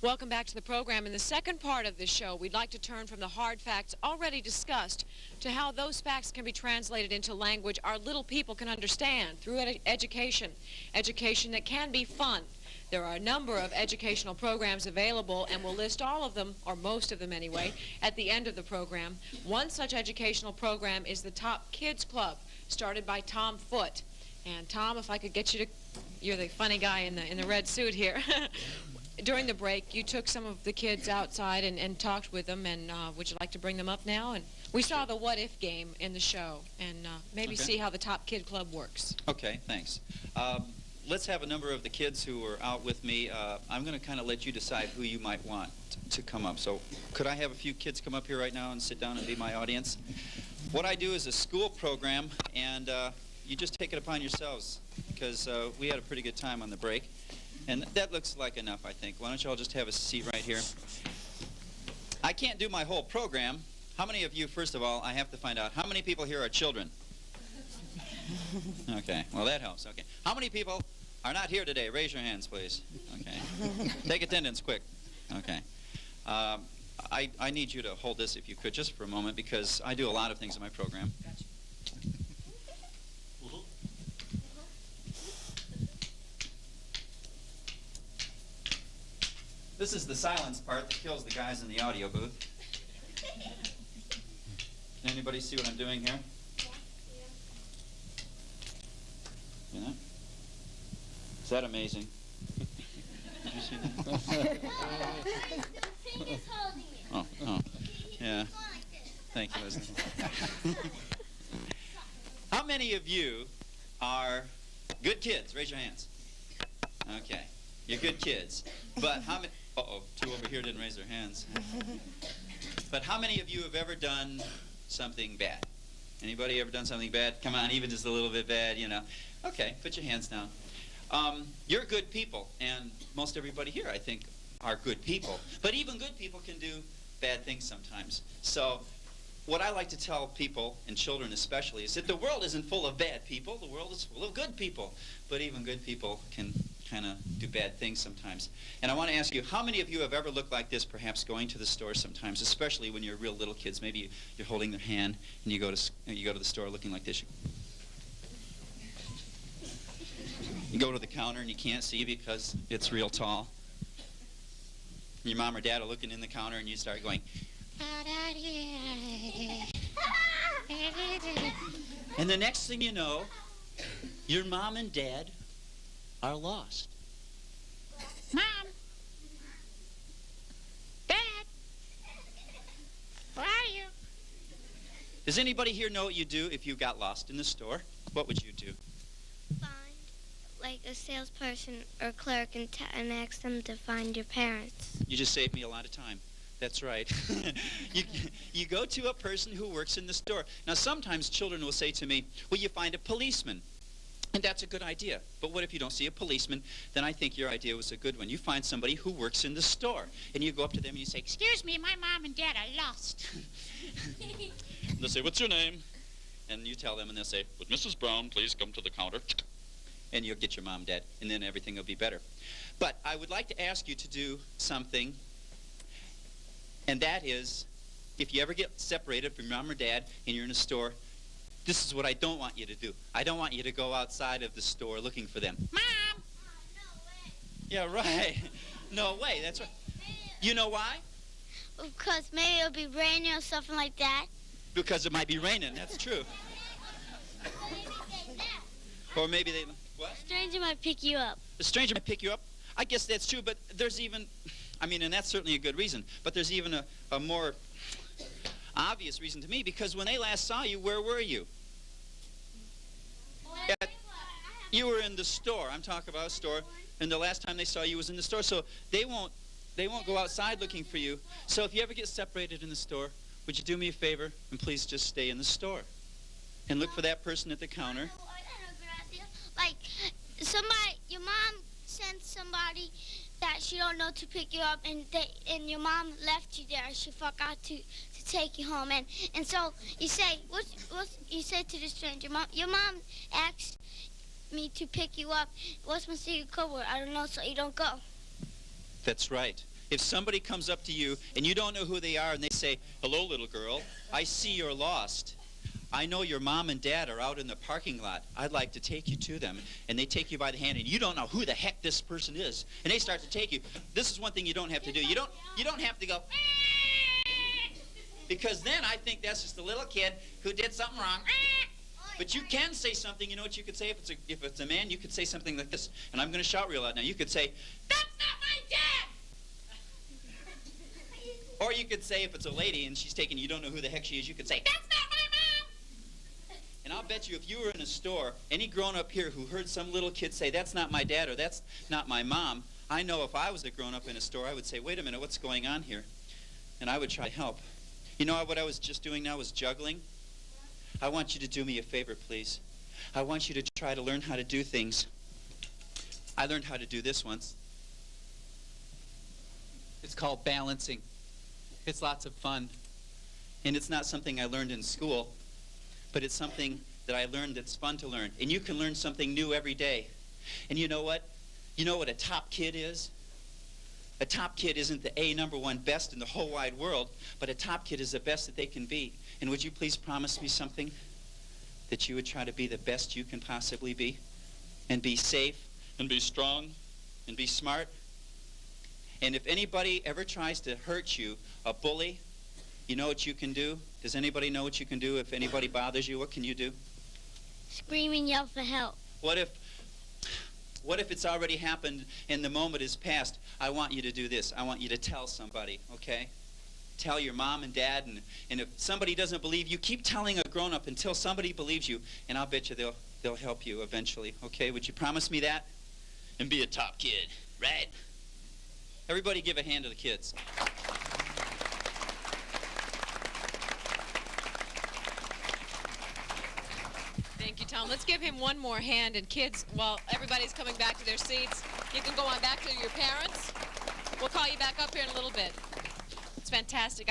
Welcome back to the program. In the second part of this show, we'd like to turn from the hard facts already discussed to how those facts can be translated into language our little people can understand through education. Education that can be fun. There are a number of educational programs available, and we'll list all of them, or most of them anyway, at the end of the program. One such educational program is the Top Kids Club, started by Tom Foote. And Tom, if I could get you to, you're the funny guy in the red suit here. During the break, you took some of the kids outside and talked with them, and would you like to bring them up now? And we saw the What If game in the show, and maybe see how the Top Kid Club works. Okay, thanks. Let's have a number of the kids who are out with me. I'm going to kind of let you decide who you might want to come up. So could I have a few kids come up here right now and sit down and be my audience? What I do is a school program, and you just take it upon yourselves, because we had a pretty good time on the break. And that looks like enough, I think. Why don't you all just have a seat right here? I can't do my whole program. How many of you, first of all, I have to find out, how many people here are children? Okay, well, that helps. Okay. How many people are not here today? Raise your hands, please. Okay. Take attendance quick. Okay. I need you to hold this, if you could, just for a moment, because I do a lot of things in my program. Gotcha. This is the silence part that kills the guys in the audio booth. Can anybody see what I'm doing here? Yeah. Is that amazing? Did you see that? Oh, yeah. Thank you, Leslie. How many of you are good kids? Raise your hands. Okay. You're good kids. But how many... Uh-oh, two over here didn't raise their hands. But how many of you have ever done something bad? Anybody ever done something bad? Come on, even just a little bit bad, you know. Okay, put your hands down. You're good people, and most everybody here, I think, are good people. But even good people can do bad things sometimes. So what I like to tell people, and children especially, is that the world isn't full of bad people. The world is full of good people. But even good people can kind of do bad things sometimes. And I want to ask you, how many of you have ever looked like this, perhaps going to the store sometimes, especially when you're real little kids? Maybe you're holding their hand, and you go to the store looking like this. You go to the counter, and you can't see because it's real tall. Your mom or dad are looking in the counter, and you start going, and the next thing you know, your mom and dad are lost. Mom! Dad! Where are you? Does anybody here know what you do if you got lost in the store? What would you do? Find, like, a salesperson or clerk and ask them to find your parents. You just saved me a lot of time. That's right. You go to a person who works in the store. Now, sometimes children will say to me, well, you find a policeman. And that's a good idea. But what if you don't see a policeman? Then I think your idea was a good one. You find somebody who works in the store. And you go up to them and you say, Excuse me, my mom and dad are lost. They'll say, what's your name? And you tell them, and they'll say, would Mrs. Brown please come to the counter? And you'll get your mom and dad, and then everything will be better. But I would like to ask you to do something, and that is, if you ever get separated from mom or dad and you're in a store, this is what I don't want you to do. I don't want you to go outside of the store looking for them. Mom! No way. Yeah, right. No way, that's right. You know why? Because maybe it'll be raining or something like that. Because it might be raining, that's true. Or maybe they... What? A stranger might pick you up. A stranger might pick you up? I guess that's true, but there's even... I mean, and that's certainly a good reason, but there's even a more obvious reason to me, because when they last saw you, where were you? You were in the store. I'm talking about a store, and the last time they saw you was in the store, so they won't go outside looking for you. So if you ever get separated in the store, would you do me a favor and please just stay in the store and look for that person at the counter? Like, your mom sent somebody that she don't know to pick you up, and your mom left you there. She forgot to take you home, and so you say, you say to the stranger, your mom asked me to pick you up. What's my secret code word? I don't know, so you don't go. That's right. if somebody comes up to you and you don't know who they are and they say, "Hello, little girl, I see you're lost. I know your mom and dad are out in the parking lot. I'd like to take you to them." And they take you by the hand and you don't know who the heck this person is. And they start to take you. This is one thing you don't have to do. You don't have to go, because then I think that's just a little kid who did something wrong. But you can say something. You know what you could say? If it's a man, you could say something like this. And I'm going to shout real loud now. You could say, "That's not my dad!" Or you could say, if it's a lady and she's taking, you don't know who the heck she is, you could say, "That's not my mom!" And I'll bet you if you were in a store, any grown-up here who heard some little kid say, "That's not my dad," or "That's not my mom," I know if I was a grown-up in a store, I would say, "Wait a minute, what's going on here?" And I would try to help. You know what I was just doing now was juggling? I want you to do me a favor, please. I want you to try to learn how to do things. I learned how to do this once. It's called balancing. It's lots of fun. And it's not something I learned in school, but it's something that I learned that's fun to learn. And you can learn something new every day. And you know what? You know what a top kid is? A top kid isn't the #1 best in the whole wide world, but a top kid is the best that they can be. And would you please promise me something? That you would try to be the best you can possibly be, and be safe, and be strong, and be smart. And if anybody ever tries to hurt you, a bully, you know what you can do? Does anybody know what you can do if anybody bothers you? What can you do? Scream and yell for help. What if it's already happened and the moment is past? I want you to do this. I want you to tell somebody, okay? Tell your mom and dad, and if somebody doesn't believe you, keep telling a grown-up until somebody believes you, and I'll bet you they'll help you eventually, okay? Would you promise me that? And be a top kid, right? Everybody give a hand to the kids. Thank you, Tom. Let's give him one more hand. And kids, while everybody's coming back to their seats, you can go on back to your parents. We'll call you back up here in a little bit. It's fantastic.